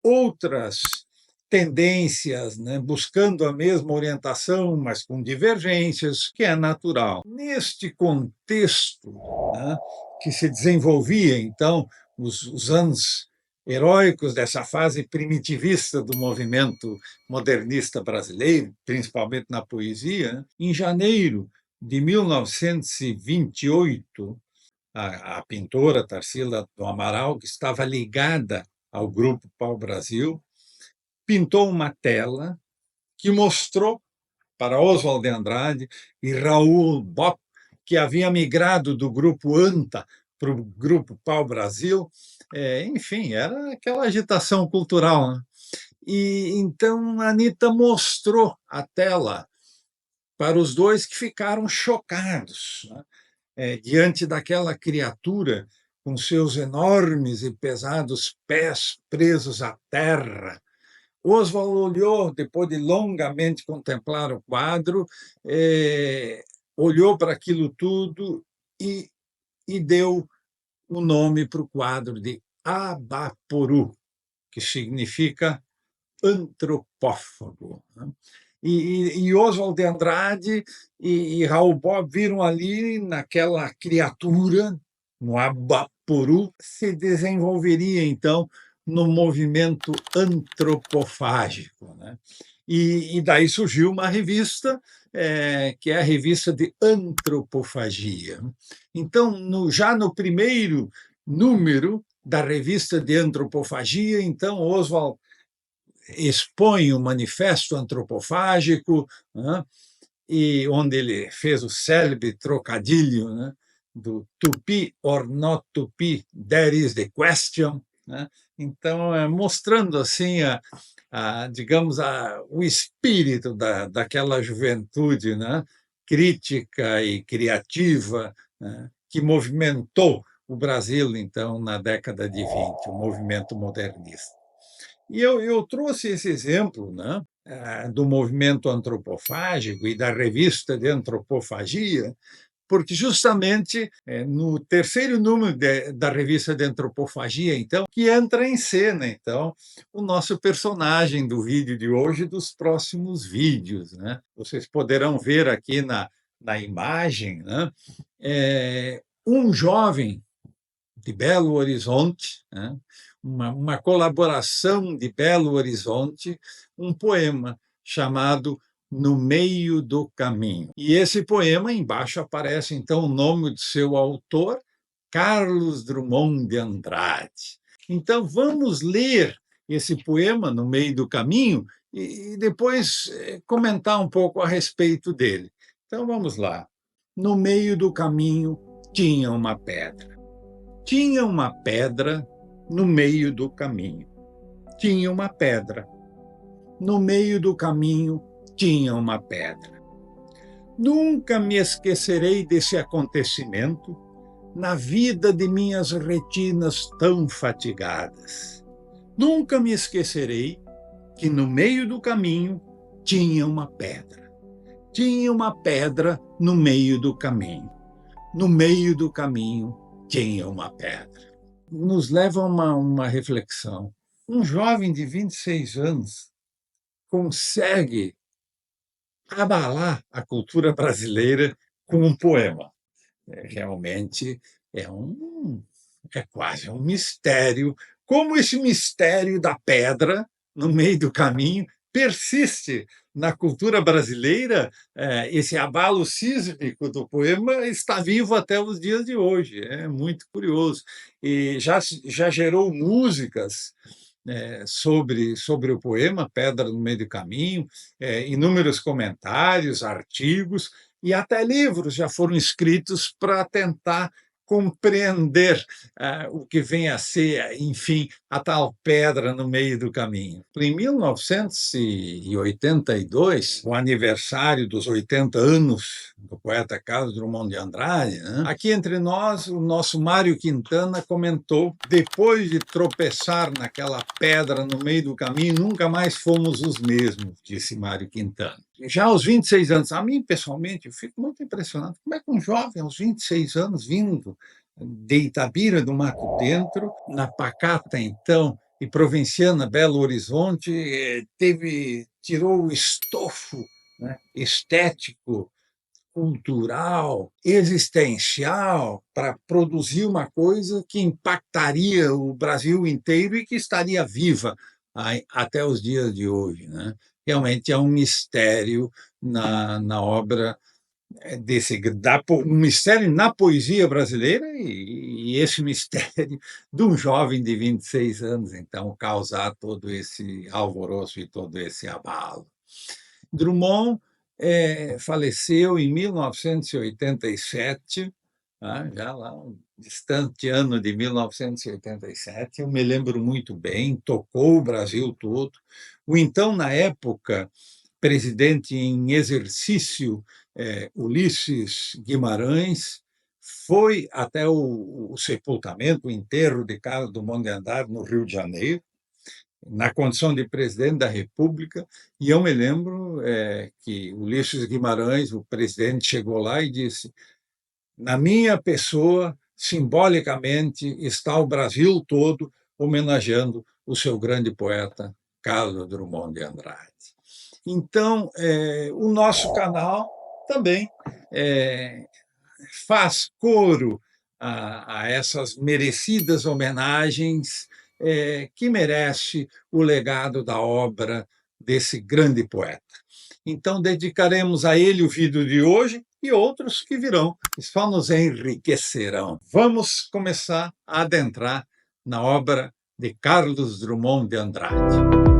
outras tendências, né, buscando a mesma orientação, mas com divergências, que é natural. Neste contexto, né, que se desenvolvia, então, os anos heróicos dessa fase primitivista do movimento modernista brasileiro, principalmente na poesia, né, em janeiro de 1928, a pintora Tarsila do Amaral, que estava ligada ao Grupo Pau-Brasil, pintou uma tela que mostrou para Oswald de Andrade e Raul Bopp, que havia migrado do Grupo ANTA para o Grupo Pau-Brasil. Enfim, era aquela agitação cultural, né? E então a Anitta mostrou a tela para os dois, que ficaram chocados, né? Diante daquela criatura com seus enormes e pesados pés presos à terra. Oswald olhou, depois de longamente contemplar o quadro, olhou para aquilo tudo e deu o nome para o quadro de Abaporu, que significa antropófago, né? E Oswald de Andrade e Raul Bob viram ali, naquela criatura, no Abaporu, se desenvolveria, então, no movimento antropofágico, né? E daí surgiu uma revista, que é a revista de antropofagia. Então, já no primeiro número da revista de antropofagia, então, Oswald expõe o manifesto antropofágico, né, e onde ele fez o célebre trocadilho, né, do to be or not to be, that is the question, né? Então, mostrando assim digamos, o espírito daquela juventude, né, crítica e criativa, né, que movimentou o Brasil, então, na década de 20, o movimento modernista. E eu trouxe esse exemplo, né, do movimento antropofágico e da revista de antropofagia, porque justamente no terceiro número da revista de antropofagia, então, que entra em cena, então, o nosso personagem do vídeo de hoje e dos próximos vídeos, né? Vocês poderão ver aqui na imagem, né, um jovem de Belo Horizonte, né? Uma colaboração de Belo Horizonte, um poema chamado No Meio do Caminho. E esse poema, embaixo aparece então o nome do seu autor, Carlos Drummond de Andrade. Então vamos ler esse poema No Meio do Caminho e depois comentar um pouco a respeito dele. Então vamos lá. No meio do caminho tinha uma pedra. Tinha uma pedra no meio do caminho. Tinha uma pedra. No meio do caminho tinha uma pedra. Nunca me esquecerei desse acontecimento na vida de minhas retinas tão fatigadas. Nunca me esquecerei que no meio do caminho tinha uma pedra. Tinha uma pedra no meio do caminho. No meio do caminho tinha uma pedra. Nos leva a uma reflexão. Um jovem de 26 anos consegue abalar a cultura brasileira com um poema. Realmente é é quase um mistério. Como esse mistério da pedra no meio do caminho persiste na cultura brasileira, esse abalo sísmico do poema está vivo até os dias de hoje. É muito curioso. E já gerou músicas sobre o poema Pedra no Meio do Caminho, inúmeros comentários, artigos, e até livros já foram escritos para tentar compreender o que vem a ser, enfim, a tal pedra no meio do caminho. Em 1982, o aniversário dos 80 anos do poeta Carlos Drummond de Andrade, né? Aqui entre nós, o nosso Mário Quintana comentou: depois de tropeçar naquela pedra no meio do caminho, nunca mais fomos os mesmos, disse Mário Quintana. Já aos 26 anos, a mim, pessoalmente, eu fico muito impressionado. Como é que um jovem, aos 26 anos, vindo de Itabira do Mato Dentro, na pacata, então, e provinciana Belo Horizonte tirou o estofo, né, estético, cultural, existencial, para produzir uma coisa que impactaria o Brasil inteiro e que estaria viva até os dias de hoje, né? Realmente é um mistério na obra um mistério na poesia brasileira e esse mistério de um jovem de 26 anos, então, causar todo esse alvoroço e todo esse abalo. Drummond faleceu em 1987, tá? Já lá um distante ano de 1987, eu me lembro muito bem, tocou o Brasil todo. O então, na época, presidente em exercício, Ulisses Guimarães, foi até o sepultamento, o enterro de Carlos Drummond de Andrade, no Rio de Janeiro, na condição de presidente da República, e eu me lembro que Ulisses Guimarães, o presidente, chegou lá e disse: na minha pessoa, simbolicamente, está o Brasil todo homenageando o seu grande poeta, Carlos Drummond de Andrade. Então, o nosso canal também faz coro a essas merecidas homenagens que merece o legado da obra desse grande poeta. Então, dedicaremos a ele o vídeo de hoje e outros que virão, que só nos enriquecerão. Vamos começar a adentrar na obra de Carlos Drummond de Andrade.